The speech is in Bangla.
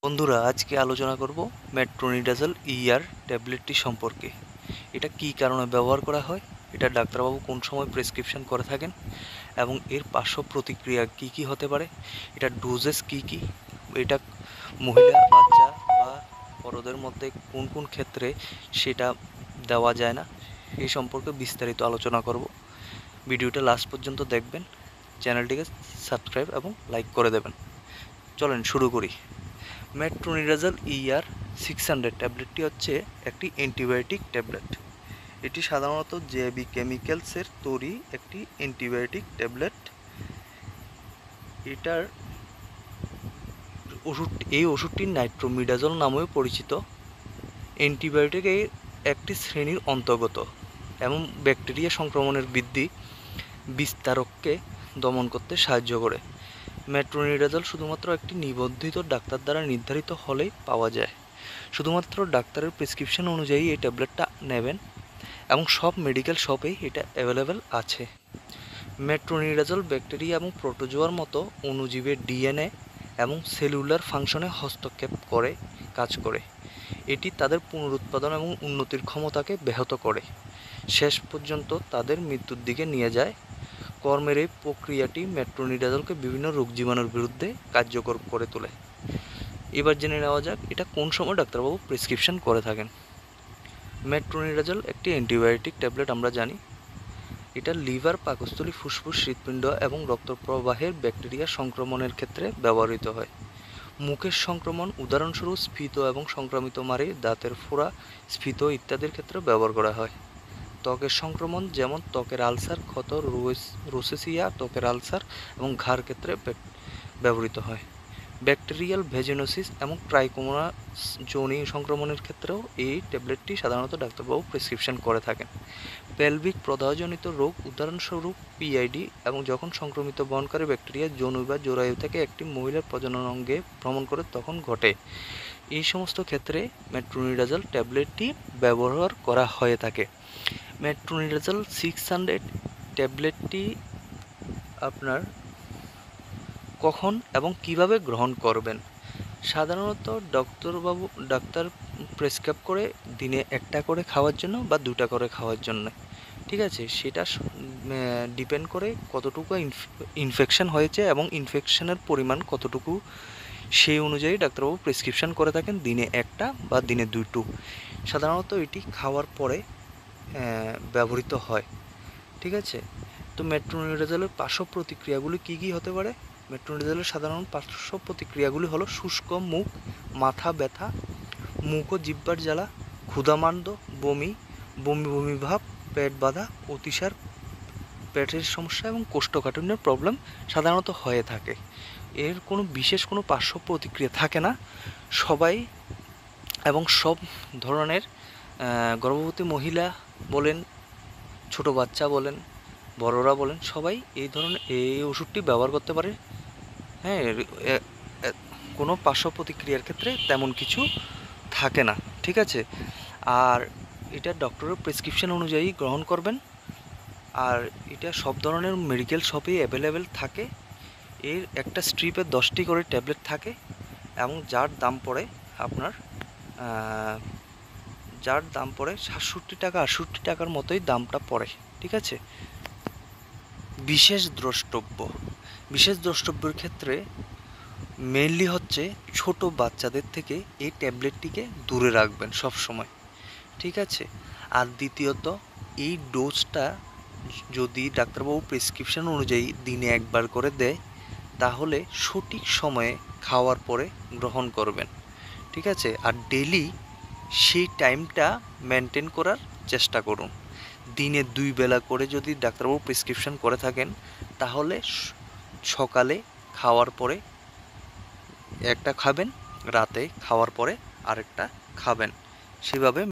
বন্ধুরা, আজকে আলোচনা করব মেট্রোনিডাজল ইআর ট্যাবলেটটি সম্পর্কে। এটা কী কারণে ব্যবহার করা হয়, এটা ডাক্তারবাবু কোন সময় প্রেসক্রিপশন করে থাকেন এবং এর পার্শ্ব প্রতিক্রিয়া কী কী হতে পারে, এটা ডোজেস কী কী, এটা মহিলা, বাচ্চা বা বড়দের মধ্যে কোন কোন ক্ষেত্রে সেটা দেওয়া যায় না, এই সম্পর্কে বিস্তারিত আলোচনা করব। ভিডিওটা লাস্ট পর্যন্ত দেখবেন, চ্যানেলটিকে সাবস্ক্রাইব এবং লাইক করে দেবেন। চলেন শুরু করি। মেট্রোনিডাজল ইআর 600 ট্যাবলেটটি হচ্ছে একটি অ্যান্টিবায়োটিক ট্যাবলেট। এটি সাধারণত জেবি কেমিক্যালসের তৈরি একটি অ্যান্টিবায়োটিক ট্যাবলেট। এই ওষুধটি নাইট্রোমিডাজল নামেও পরিচিত। অ্যান্টিবায়োটিকের একটি শ্রেণীর অন্তর্গত এবং ব্যাকটেরিয়া সংক্রমণের বিস্তারককে দমন করতে সাহায্য করে। মেট্রোনিডাজল শুধুমাত্র একটি নিবন্ধিত ডাক্তার দ্বারা নির্ধারিত হলেই পাওয়া যায়। শুধুমাত্র ডাক্তারের প্রেসক্রিপশন অনুযায়ী এই ট্যাবলেটটা নেবেন এবং সব মেডিকেল শপেই এটা অ্যাভেলেবেল আছে। মেট্রোনিডাজল ব্যাকটেরিয়া এবং প্রোটোজোয়ার মতো অণুজীবের ডিএনএ এবং সেলুলার ফাংশনে হস্তক্ষেপ করে কাজ করে। এটি তাদের পুনরুৎপাদন এবং উন্নতির ক্ষমতাকে ব্যাহত করে, শেষ পর্যন্ত তাদের মৃত্যুর দিকে নিয়ে যায়। কর্মের এই প্রক্রিয়াটি মেট্রোনিডাজলকে বিভিন্ন রোগ জীবাণুর বিরুদ্ধে কার্যকর করে তোলে। এবার জেনে নেওয়া যাক এটা কোন সময় ডাক্তারবাবু প্রেসক্রিপশন করে থাকেন। মেট্রোনিডাজল একটি অ্যান্টিবায়োটিক ট্যাবলেট, আমরা জানি। এটা লিভার, পাকস্থলী, ফুসফুস, হৃৎপিণ্ড এবং রক্তপ্রবাহের ব্যাকটেরিয়া সংক্রমণের ক্ষেত্রে ব্যবহৃত হয়। মুখের সংক্রমণ, উদাহরণস্বরূপ স্ফীত এবং সংক্রামিত মাড়ি, দাঁতের ফোড়া, স্ফীত ইত্যাদির ক্ষেত্রে ব্যবহার করা হয়। ত্বকের সংক্রমণ যেমন ত্বকের আলসার, ক্ষত, রোসেসিয়া, ত্বকের আলসার এবং ঘাড় ক্ষেত্রে ব্যবহৃত হয়। ব্যাকটেরিয়াল ভেজিনোসিস এবং ট্রাইকোমোনাস যৌনি সংক্রমণের ক্ষেত্রেও এই ট্যাবলেটটি সাধারণত ডাক্তারবাবু প্রেসক্রিপশন করে থাকেন। পেলভিক প্রদাহজনিত রোগ, উদাহরণস্বরূপ পিআইডি, এবং যখন সংক্রমিত বহনকারী ব্যাকটেরিয়া যৌন বা জরায়ু থেকে একটি মহিলার প্রজনন অঙ্গে ভ্রমণ করে তখন ঘটে। এই সমস্ত ক্ষেত্রে মেট্রোনিডাজল ট্যাবলেটটি ব্যবহার করা হয়ে থাকে। মেট্রোনিডাজল 600 ট্যাবলেটটি আপনার কখন এবং কিভাবে গ্রহণ করবেন। সাধারণত ডাক্তার প্রেসক্রাইব করে দিনে একটা করে খাওয়ার জন্য বা দুটা করে খাওয়ার জন্য, ঠিক আছে। সেটা ডিপেন্ড করে কতটুকু ইনফেকশন হয়েছে এবং ইনফেকশনের পরিমাণ কতটুকু, সেই অনুযায়ী ডাক্তারবাবু প্রেসক্রিপশন করে থাকেন দিনে একটা বা দিনে দুটো। সাধারণত এটি খাওয়ার পরে ব্যবহৃত হয়, ঠিক আছে। তো মেট্রোনিডাজলের পার্শ্ব প্রতিক্রিয়াগুলি কী কী হতে পারে? মেট্রোনিডাজলের সাধারণ পার্শ্ব প্রতিক্রিয়াগুলি হলো শুষ্ক মুখ, মাথা ব্যথা, মুখ ও জিহ্বার জ্বালা, ক্ষুধামান্দ্য, বমি, বমি ভাব, পেট বাঁধা, অতিসার, পেটের সমস্যা এবং কোষ্ঠকাঠিন্যের প্রবলেম সাধারণত হয়ে থাকে। এর কোনো বিশেষ কোনো পার্শ্ব প্রতিক্রিয়া থাকে না। সবাই এবং সব ধরনের গর্ভবতী মহিলা বলেন, ছোট বাচ্চা বলেন, বড়রা বলেন, সবাই এই ওষুধটি ব্যবহার করতে পারে। হ্যাঁ, কোনো পার্শ্ব প্রতিক্রিয়ার ক্ষেত্রে তেমন কিছু থাকে না, ঠিক আছে। আর এটা ডক্টরের প্রেসক্রিপশন অনুযায়ী গ্রহণ করবেন। আর এটা সব ধরনের মেডিকেল শপেই অ্যাভেলেবেল থাকে। এর একটা স্ট্রিপে 10টি করে ট্যাবলেট থাকে এবং যার দাম পড়ে 67 টাকা 68 টাকার মতোই দামটা পড়ে, ঠিক আছে। বিশেষ দ্রষ্টব্যের ক্ষেত্রে মেইনলি হচ্ছে ছোট বাচ্চাদের থেকে এই ট্যাবলেটটিকে দূরে রাখবেন সব সময়, ঠিক আছে। আর দ্বিতীয়ত, এই ডোজটা যদি ডাক্তারবাবু প্রেসক্রিপশন অনুযায়ী দিনে একবার করে দেয় তাহলে সঠিক সময়ে খাওয়ার পরে গ্রহণ করবেন, ঠিক আছে। আর ডেলি সেই টাইমটা মেনটেন করার চেষ্টা করুন। দিনে 2 বেলা করে যদি ডাক্তারবাবু প্রেসক্রিপশন করে থাকেন তাহলে সকালে খাওয়ার পরে একটা খাবেন, রাতে খাওয়ার পরে আরেকটা খাবেন, সেভাবে